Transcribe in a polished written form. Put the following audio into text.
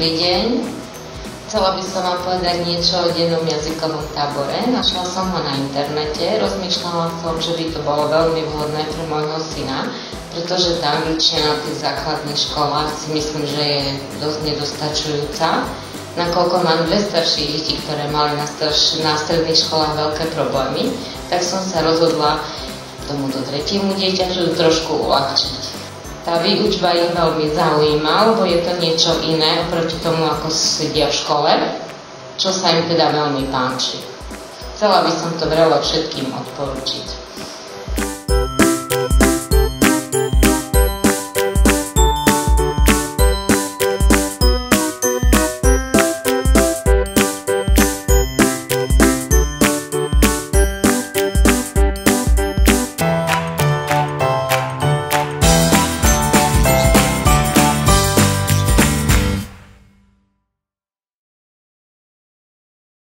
Dobrý deň. Chcela by som vám povedať niečo o dennom jazykovom tábore. Našla som ho na internete. Rozmýšľala som, že by to bolo veľmi vhodné pre môjho syna, pretože tá angličtina na tých základných školách si myslím, že je dosť nedostačujúca. Nakoľko mám dve staršie deti, ktoré mali na stredných školách veľké problémy, tak som sa rozhodla tomuto tretiemu dieťaťu trošku uľahčiť. Tá výučba ich veľmi zaujíma, lebo je to niečo iné oproti tomu, ako sedia v škole, čo sa im teda veľmi páči. Chcela by som to vrelo všetkým odporučiť.